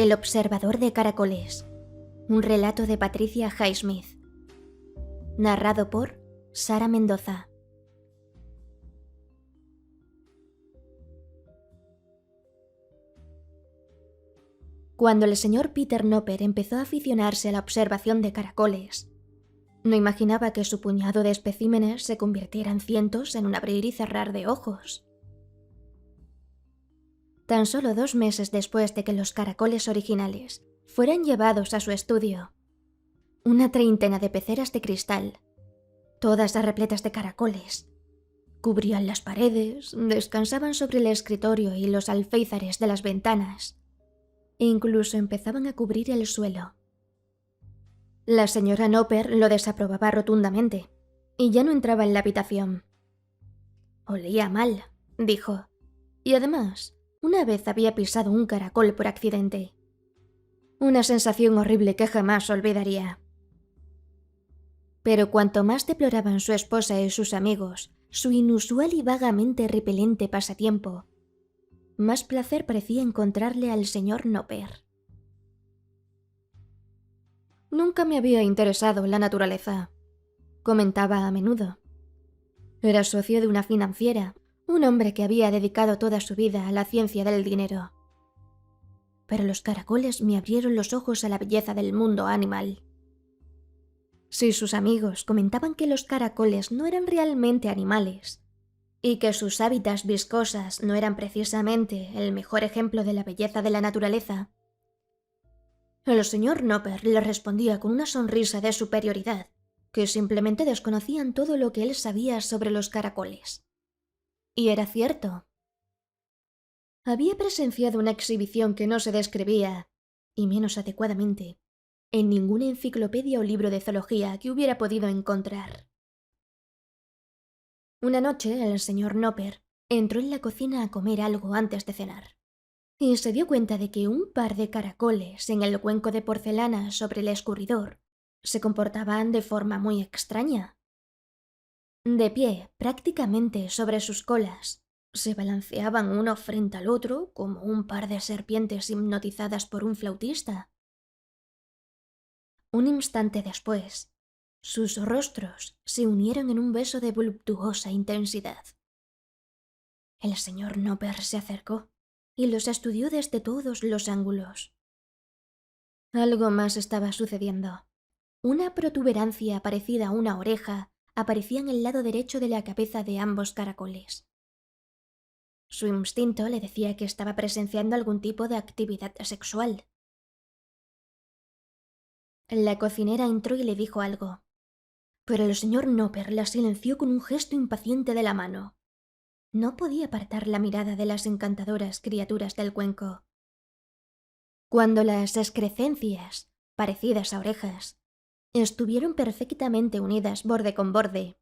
El observador de caracoles. Un relato de Patricia Highsmith. Narrado por Sara Mendoza. Cuando el señor Peter Nopper empezó a aficionarse a la observación de caracoles, no imaginaba que su puñado de especímenes se convirtiera en cientos en un abrir y cerrar de ojos. Tan solo 2 meses después de que los caracoles originales fueran llevados a su estudio, una treintena de peceras de cristal, todas repletas de caracoles, cubrían las paredes, descansaban sobre el escritorio y los alféizares de las ventanas, e incluso empezaban a cubrir el suelo. La señora Nopper lo desaprobaba rotundamente, y ya no entraba en la habitación. Olía mal, dijo, y además, una vez había pisado un caracol por accidente. Una sensación horrible que jamás olvidaría. Pero cuanto más deploraban su esposa y sus amigos su inusual y vagamente repelente pasatiempo, más placer parecía encontrarle al señor Nopper. Nunca me había interesado en la naturaleza, comentaba a menudo. Era socio de una financiera, un hombre que había dedicado toda su vida a la ciencia del dinero. Pero los caracoles me abrieron los ojos a la belleza del mundo animal. Si sus amigos comentaban que los caracoles no eran realmente animales, y que sus hábitats viscosas no eran precisamente el mejor ejemplo de la belleza de la naturaleza, el señor Nopper le respondía con una sonrisa de superioridad, que simplemente desconocían todo lo que él sabía sobre los caracoles. Y era cierto. Había presenciado una exhibición que no se describía, y menos adecuadamente, en ninguna enciclopedia o libro de zoología que hubiera podido encontrar. Una noche el señor Nopper entró en la cocina a comer algo antes de cenar, y se dio cuenta de que un par de caracoles en el cuenco de porcelana sobre el escurridor se comportaban de forma muy extraña. De pie, prácticamente sobre sus colas, se balanceaban uno frente al otro como un par de serpientes hipnotizadas por un flautista. Un instante después, sus rostros se unieron en un beso de voluptuosa intensidad. El señor Nopper se acercó y los estudió desde todos los ángulos. Algo más estaba sucediendo. Una protuberancia parecida a una oreja aparecía en el lado derecho de la cabeza de ambos caracoles. Su instinto le decía que estaba presenciando algún tipo de actividad sexual. La cocinera entró y le dijo algo, pero el señor Nopper la silenció con un gesto impaciente de la mano. No podía apartar la mirada de las encantadoras criaturas del cuenco. Cuando las excrescencias, parecidas a orejas, estuvieron perfectamente unidas borde con borde,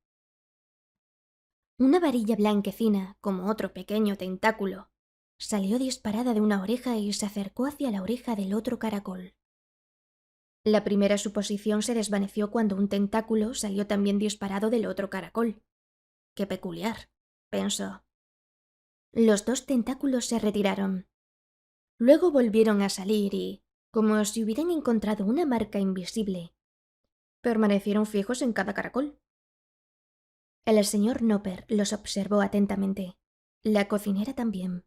una varilla blanquecina, como otro pequeño tentáculo, salió disparada de una oreja y se acercó hacia la oreja del otro caracol. La primera suposición se desvaneció cuando un tentáculo salió también disparado del otro caracol. ¡Qué peculiar!, pensó. Los 2 tentáculos se retiraron. Luego volvieron a salir y, como si hubieran encontrado una marca invisible, permanecieron fijos en cada caracol. El señor Nopper los observó atentamente. La cocinera también.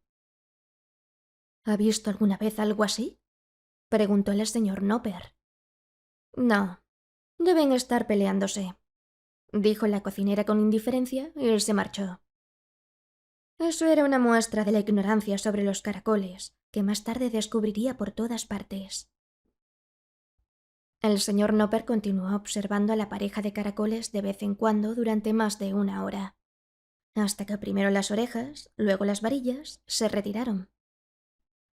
¿Ha visto alguna vez algo así?, preguntó el señor Nopper. No, deben estar peleándose, dijo la cocinera con indiferencia y se marchó. Eso era una muestra de la ignorancia sobre los caracoles, que más tarde descubriría por todas partes. El señor Nopper continuó observando a la pareja de caracoles de vez en cuando durante más de 1 hora, hasta que primero las orejas, luego las varillas, se retiraron.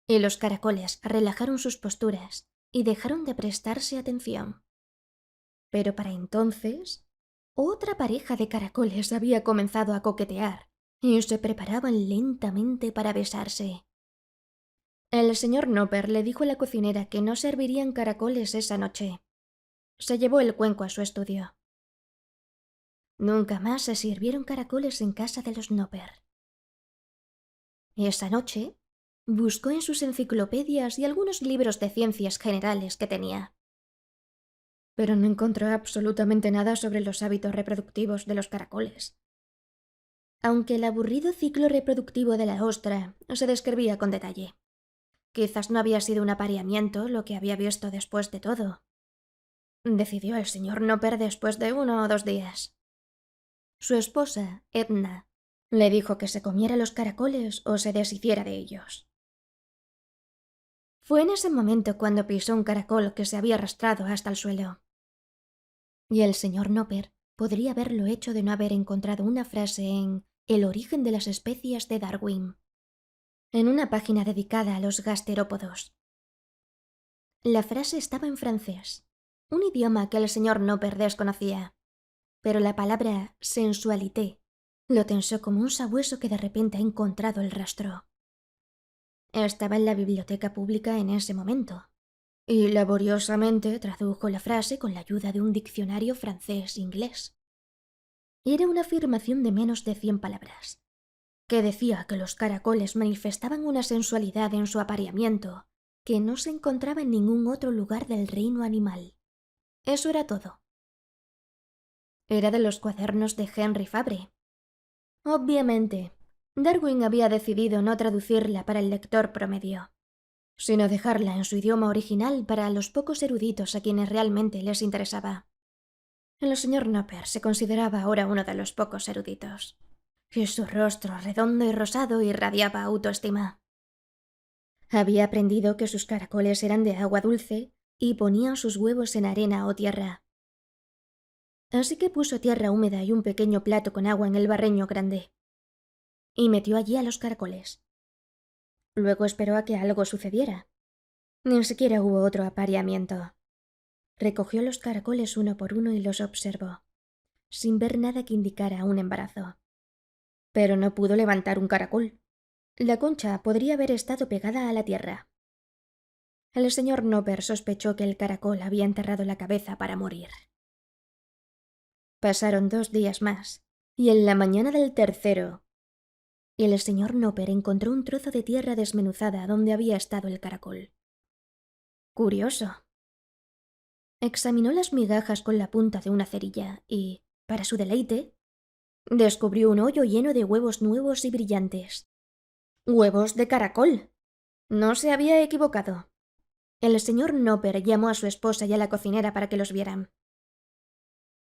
Y los caracoles relajaron sus posturas y dejaron de prestarse atención. Pero para entonces, otra pareja de caracoles había comenzado a coquetear y se preparaban lentamente para besarse. El señor Nopper le dijo a la cocinera que no servirían caracoles esa noche. Se llevó el cuenco a su estudio. Nunca más se sirvieron caracoles en casa de los Nopper. Esa noche, Buscó en sus enciclopedias y algunos libros de ciencias generales que tenía. Pero no encontró absolutamente nada sobre los hábitos reproductivos de los caracoles. Aunque el aburrido ciclo reproductivo de la ostra se describía con detalle. Quizás no había sido un apareamiento lo que había visto después de todo. Decidió el señor Nopper después de 1 o 2 días. Su esposa, Edna, le dijo que se comiera los caracoles o se deshiciera de ellos. Fue en ese momento cuando pisó un caracol que se había arrastrado hasta el suelo. Y el señor Nopper podría haberlo hecho de no haber encontrado una frase en El origen de las especies de Darwin, en una página dedicada a los gasterópodos. La frase estaba en francés, un idioma que el señor Nopper desconocía, pero la palabra sensualité lo tensó como un sabueso que de repente ha encontrado el rastro. Estaba en la biblioteca pública en ese momento, y laboriosamente tradujo la frase con la ayuda de un diccionario francés-inglés. Era una afirmación de menos de 100 palabras, que decía que los caracoles manifestaban una sensualidad en su apareamiento que no se encontraba en ningún otro lugar del reino animal. Eso era todo. Era de los cuadernos de Henry Fabre. Obviamente, Darwin había decidido no traducirla para el lector promedio, sino dejarla en su idioma original para los pocos eruditos a quienes realmente les interesaba. El señor Nopper se consideraba ahora uno de los pocos eruditos, y su rostro redondo y rosado irradiaba autoestima. Había aprendido que sus caracoles eran de agua dulce y ponían sus huevos en arena o tierra. Así que puso tierra húmeda y un pequeño plato con agua en el barreño grande, y metió allí a los caracoles. Luego esperó a que algo sucediera. Ni siquiera hubo otro apareamiento. Recogió los caracoles uno por uno y los observó, sin ver nada que indicara un embarazo. Pero no pudo levantar un caracol. La concha podría haber estado pegada a la tierra. El señor Nopper sospechó que el caracol había enterrado la cabeza para morir. Pasaron 2 días más, y en la mañana del tercero, el señor Nopper encontró un trozo de tierra desmenuzada donde había estado el caracol. Curioso. Examinó las migajas con la punta de una cerilla y, para su deleite, descubrió un hoyo lleno de huevos nuevos y brillantes. ¡Huevos de caracol! No se había equivocado. El señor Nopper llamó a su esposa y a la cocinera para que los vieran.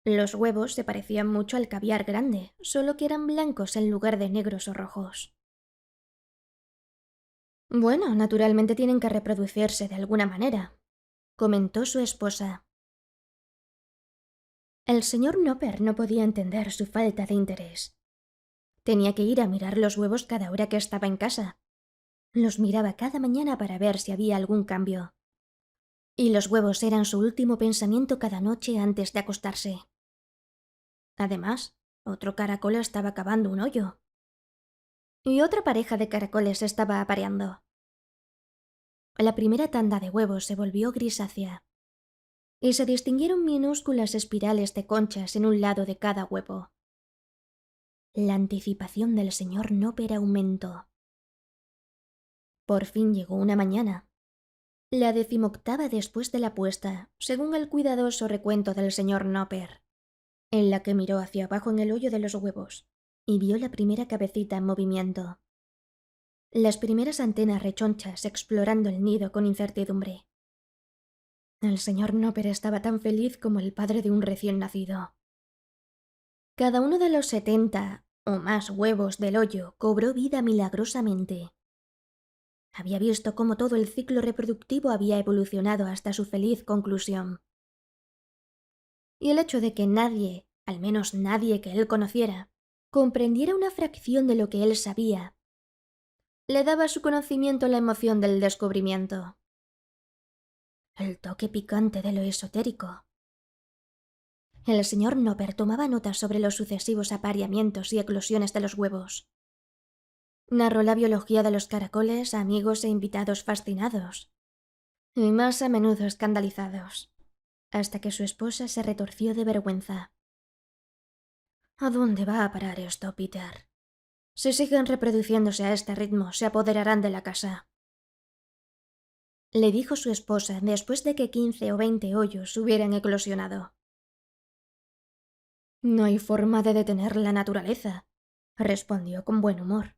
Los huevos se parecían mucho al caviar grande, solo que eran blancos en lugar de negros o rojos. Bueno, naturalmente tienen que reproducirse de alguna manera, comentó su esposa. El señor Nopper no podía entender su falta de interés. Tenía que ir a mirar los huevos cada hora que estaba en casa. Los miraba cada mañana para ver si había algún cambio. Y los huevos eran su último pensamiento cada noche antes de acostarse. Además, otro caracol estaba cavando un hoyo. Y otra pareja de caracoles estaba apareando. La primera tanda de huevos se volvió grisácea, y se distinguieron minúsculas espirales de conchas en un lado de cada huevo. La anticipación del señor Nopper aumentó. Por fin llegó una mañana, la 18ª después de la puesta, según el cuidadoso recuento del señor Nopper, en la que miró hacia abajo en el hoyo de los huevos y vio la primera cabecita en movimiento. Las primeras antenas rechonchas explorando el nido con incertidumbre. El señor Nopper estaba tan feliz como el padre de un recién nacido. Cada uno de los 70 o más huevos del hoyo cobró vida milagrosamente. Había visto cómo todo el ciclo reproductivo había evolucionado hasta su feliz conclusión. Y el hecho de que nadie, al menos nadie que él conociera, comprendiera una fracción de lo que él sabía, le daba a su conocimiento la emoción del descubrimiento. El toque picante de lo esotérico. El señor Nopper tomaba notas sobre los sucesivos apareamientos y eclosiones de los huevos. Narró la biología de los caracoles a amigos e invitados fascinados, y más a menudo escandalizados, hasta que su esposa se retorció de vergüenza. ¿A dónde va a parar esto, Peter? Si siguen reproduciéndose a este ritmo, se apoderarán de la casa, le dijo su esposa después de que 15 o 20 hoyos hubieran eclosionado. No hay forma de detener la naturaleza, respondió con buen humor.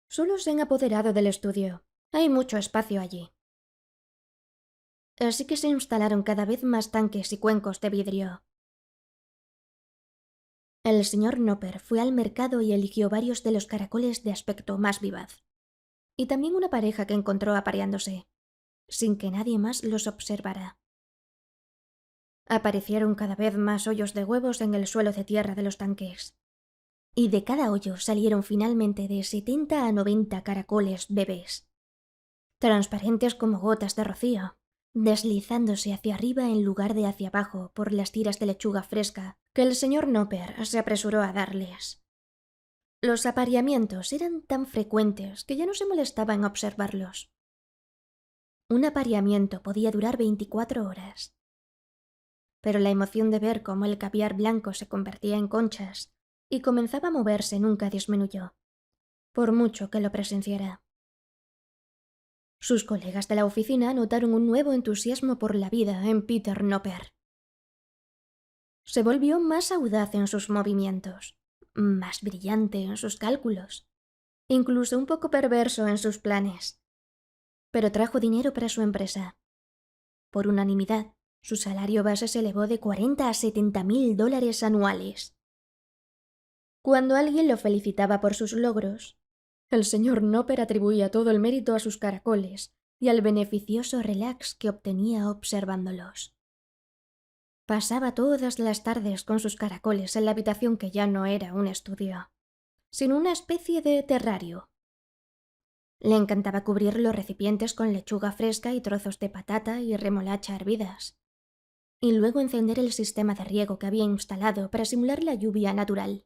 Solo se han apoderado del estudio. Hay mucho espacio allí. Así que se instalaron cada vez más tanques y cuencos de vidrio. El señor Nopper fue al mercado y eligió varios de los caracoles de aspecto más vivaz. Y también una pareja que encontró apareándose, sin que nadie más los observara. Aparecieron cada vez más hoyos de huevos en el suelo de tierra de los tanques. Y de cada hoyo salieron finalmente de 70 a 90 caracoles bebés, transparentes como gotas de rocío, deslizándose hacia arriba en lugar de hacia abajo por las tiras de lechuga fresca que el señor Nopper se apresuró a darles. Los apareamientos eran tan frecuentes que ya no se molestaba en observarlos. Un apareamiento podía durar 24 horas. Pero la emoción de ver cómo el caviar blanco se convertía en conchas y comenzaba a moverse nunca disminuyó, por mucho que lo presenciara. Sus colegas de la oficina notaron un nuevo entusiasmo por la vida en Peter Nopper. Se volvió más audaz en sus movimientos, más brillante en sus cálculos, incluso un poco perverso en sus planes. Pero trajo dinero para su empresa. Por unanimidad, su salario base se elevó de 40 a 70.000 dólares anuales. Cuando alguien lo felicitaba por sus logros, el señor Nopper atribuía todo el mérito a sus caracoles y al beneficioso relax que obtenía observándolos. Pasaba todas las tardes con sus caracoles en la habitación que ya no era un estudio, sino una especie de terrario. Le encantaba cubrir los recipientes con lechuga fresca y trozos de patata y remolacha hervidas, y luego encender el sistema de riego que había instalado para simular la lluvia natural.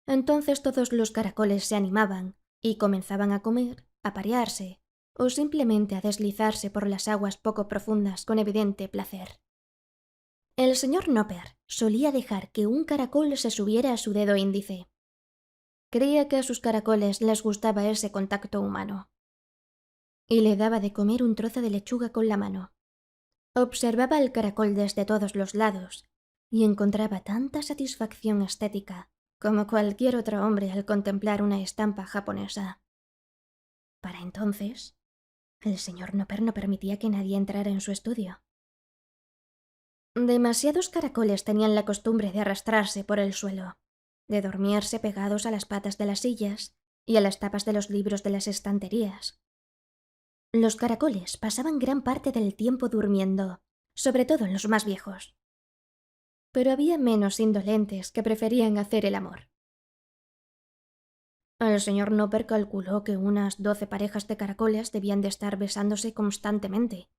Entonces todos los caracoles se animaban y comenzaban a comer, a parearse o simplemente a deslizarse por las aguas poco profundas con evidente placer. El señor Nopper solía dejar que un caracol se subiera a su dedo índice. Creía que a sus caracoles les gustaba ese contacto humano. Y le daba de comer un trozo de lechuga con la mano. Observaba al caracol desde todos los lados y encontraba tanta satisfacción estética como cualquier otro hombre al contemplar una estampa japonesa. Para entonces, el señor Nopper no permitía que nadie entrara en su estudio. Demasiados caracoles tenían la costumbre de arrastrarse por el suelo, de dormirse pegados a las patas de las sillas y a las tapas de los libros de las estanterías. Los caracoles pasaban gran parte del tiempo durmiendo, sobre todo en los más viejos. Pero había menos indolentes que preferían hacer el amor. El señor Nopper calculó que unas 12 parejas de caracoles debían de estar besándose constantemente.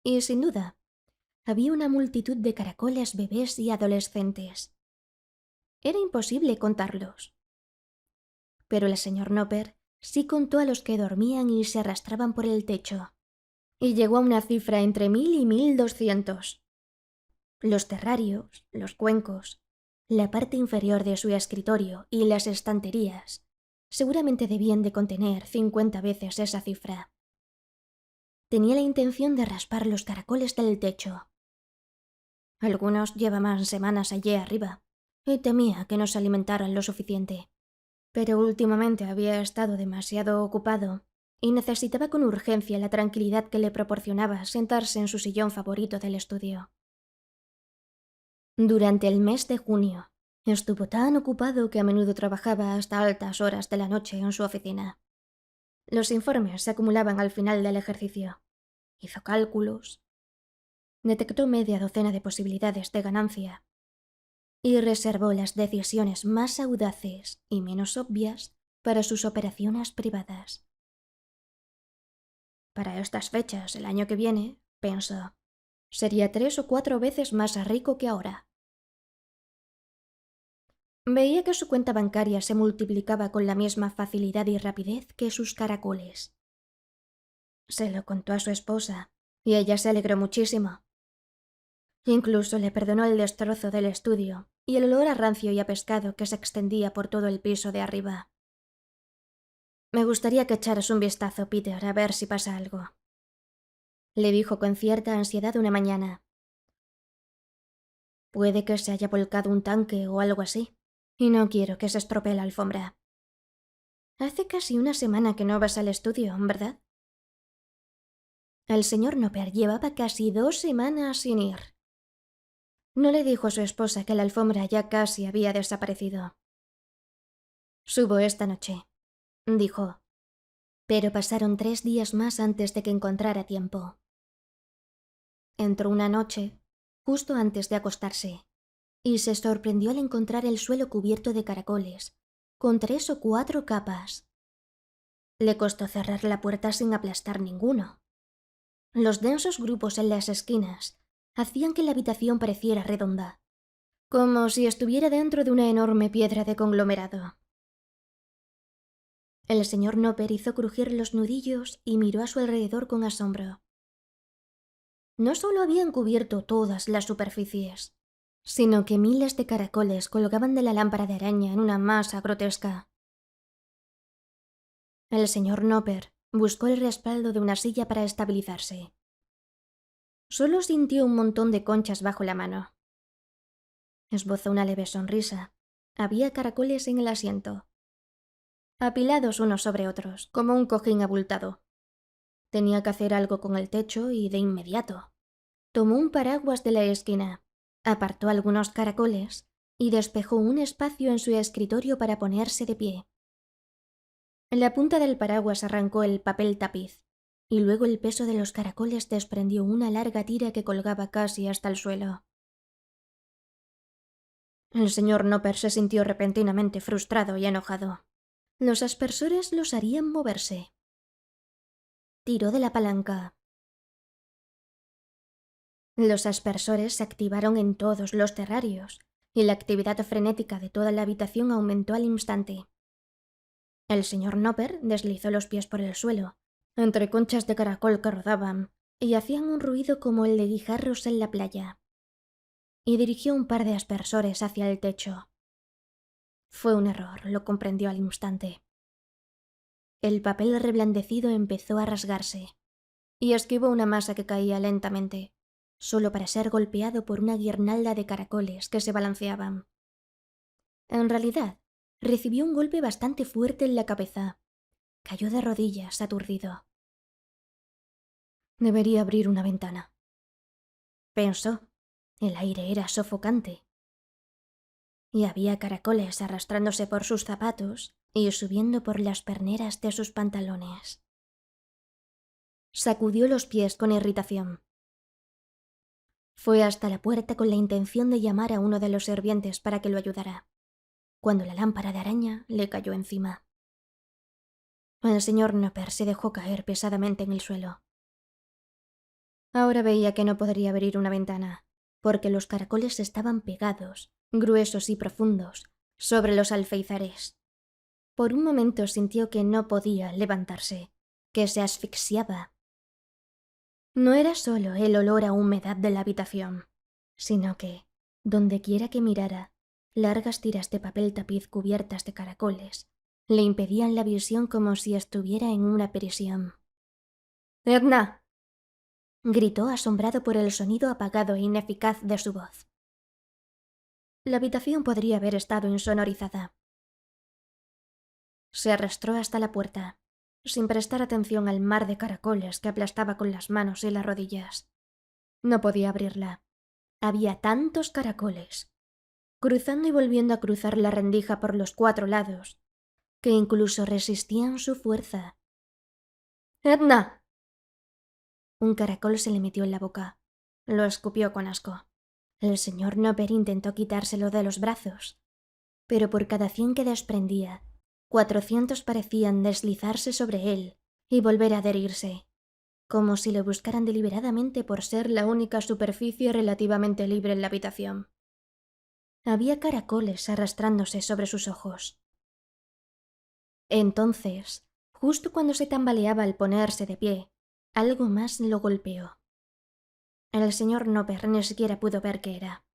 Y sin duda, había una multitud de caracoles bebés y adolescentes. Era imposible contarlos. Pero el señor Nopper sí contó a los que dormían y se arrastraban por el techo, y llegó a una cifra entre 1000 y 1200. Los terrarios, los cuencos, la parte inferior de su escritorio y las estanterías seguramente debían de contener 50 veces esa cifra. Tenía la intención de raspar los caracoles del techo. Algunos llevaban semanas allí arriba, y temía que no se alimentaran lo suficiente. Pero últimamente había estado demasiado ocupado y necesitaba con urgencia la tranquilidad que le proporcionaba sentarse en su sillón favorito del estudio. Durante el mes de junio, estuvo tan ocupado que a menudo trabajaba hasta altas horas de la noche en su oficina. Los informes se acumulaban al final del ejercicio. Hizo cálculos, detectó media docena de posibilidades de ganancia y reservó las decisiones más audaces y menos obvias para sus operaciones privadas. Para estas fechas, el año que viene, pensó, sería 3 o 4 veces más rico que ahora. Veía que su cuenta bancaria se multiplicaba con la misma facilidad y rapidez que sus caracoles. Se lo contó a su esposa, y ella se alegró muchísimo. Incluso le perdonó el destrozo del estudio y el olor a rancio y a pescado que se extendía por todo el piso de arriba. «Me gustaría que echaras un vistazo, Peter, a ver si pasa algo», le dijo con cierta ansiedad una mañana. «Puede que se haya volcado un tanque o algo así, y no quiero que se estropee la alfombra». «Hace casi una semana que no vas al estudio, ¿verdad?» El señor Nopper llevaba casi 2 semanas sin ir. No le dijo a su esposa que la alfombra ya casi había desaparecido. «Subo esta noche», dijo, pero pasaron 3 días más antes de que encontrara tiempo. Entró una noche, justo antes de acostarse, y se sorprendió al encontrar el suelo cubierto de caracoles, con 3 o 4 capas. Le costó cerrar la puerta sin aplastar ninguno. Los densos grupos en las esquinas hacían que la habitación pareciera redonda, como si estuviera dentro de una enorme piedra de conglomerado. El señor Nopper hizo crujir los nudillos y miró a su alrededor con asombro. No solo habían cubierto todas las superficies, sino que miles de caracoles colgaban de la lámpara de araña en una masa grotesca. El señor Nopper buscó el respaldo de una silla para estabilizarse. Solo sintió un montón de conchas bajo la mano. Esbozó una leve sonrisa. Había caracoles en el asiento, apilados unos sobre otros, como un cojín abultado. Tenía que hacer algo con el techo y de inmediato. Tomó un paraguas de la esquina, apartó algunos caracoles y despejó un espacio en su escritorio para ponerse de pie. En la punta del paraguas arrancó el papel tapiz, y luego el peso de los caracoles desprendió una larga tira que colgaba casi hasta el suelo. El señor Nopper se sintió repentinamente frustrado y enojado. Los aspersores los harían moverse. Tiró de la palanca. Los aspersores se activaron en todos los terrarios, y la actividad frenética de toda la habitación aumentó al instante. El señor Nopper deslizó los pies por el suelo, entre conchas de caracol que rodaban, y hacían un ruido como el de guijarros en la playa. Y dirigió un par de aspersores hacia el techo. Fue un error, lo comprendió al instante. El papel reblandecido empezó a rasgarse, y esquivó una masa que caía lentamente, solo para ser golpeado por una guirnalda de caracoles que se balanceaban. En realidad, recibió un golpe bastante fuerte en la cabeza. Cayó de rodillas, aturdido. Debería abrir una ventana, pensó. El aire era sofocante. Y había caracoles arrastrándose por sus zapatos y subiendo por las perneras de sus pantalones. Sacudió los pies con irritación. Fue hasta la puerta con la intención de llamar a uno de los sirvientes para que lo ayudara, cuando la lámpara de araña le cayó encima. El señor Nopper se dejó caer pesadamente en el suelo. Ahora veía que no podría abrir una ventana, porque los caracoles estaban pegados, gruesos y profundos, sobre los alféizares. Por un momento sintió que no podía levantarse, que se asfixiaba. No era solo el olor a humedad de la habitación, sino que, dondequiera que mirara, largas tiras de papel tapiz cubiertas de caracoles le impedían la visión como si estuviera en una prisión. «¡Edna!», gritó asombrado por el sonido apagado e ineficaz de su voz. La habitación podría haber estado insonorizada. Se arrastró hasta la puerta, sin prestar atención al mar de caracoles que aplastaba con las manos y las rodillas. No podía abrirla. Había tantos caracoles, cruzando y volviendo a cruzar la rendija por los 4 lados, que incluso resistían su fuerza. «¡Edna!». Un caracol se le metió en la boca. Lo escupió con asco. El señor Nopper intentó quitárselo de los brazos, pero por cada 100 que desprendía, 400 parecían deslizarse sobre él y volver a adherirse, como si lo buscaran deliberadamente por ser la única superficie relativamente libre en la habitación. Había caracoles arrastrándose sobre sus ojos. Entonces, justo cuando se tambaleaba al ponerse de pie, algo más lo golpeó. El señor Nopper ni siquiera pudo ver qué era.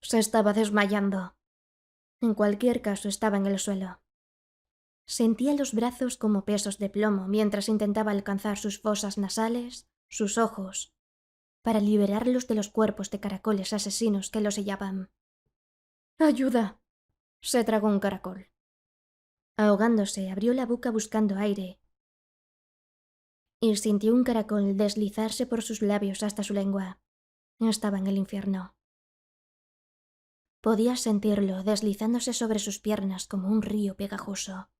Se estaba desmayando. En cualquier caso, estaba en el suelo. Sentía los brazos como pesos de plomo mientras intentaba alcanzar sus fosas nasales, sus ojos, para liberarlos de los cuerpos de caracoles asesinos que los sellaban. ¡Ayuda! Se tragó un caracol. Ahogándose, abrió la boca buscando aire y sintió un caracol deslizarse por sus labios hasta su lengua. Estaba en el infierno. Podía sentirlo deslizándose sobre sus piernas como un río pegajoso,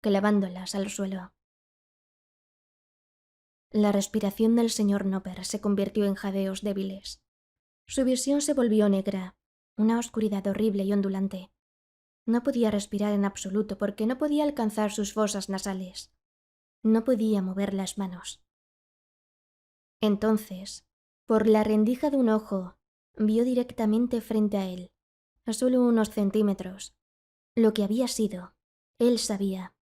clavándolas al suelo. La respiración del señor Nopper se convirtió en jadeos débiles. Su visión se volvió negra, una oscuridad horrible y ondulante. No podía respirar en absoluto porque no podía alcanzar sus fosas nasales. No podía mover las manos. Entonces, por la rendija de un ojo, vio directamente frente a él, a solo unos centímetros, lo que había sido. Él sabía.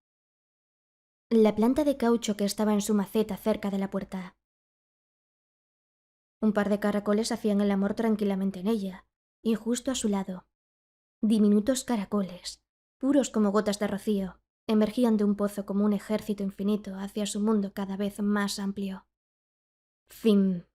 La planta de caucho que estaba en su maceta cerca de la puerta. Un par de caracoles hacían el amor tranquilamente en ella, y justo a su lado, diminutos caracoles, puros como gotas de rocío, emergían de un pozo como un ejército infinito hacia su mundo cada vez más amplio. Fin.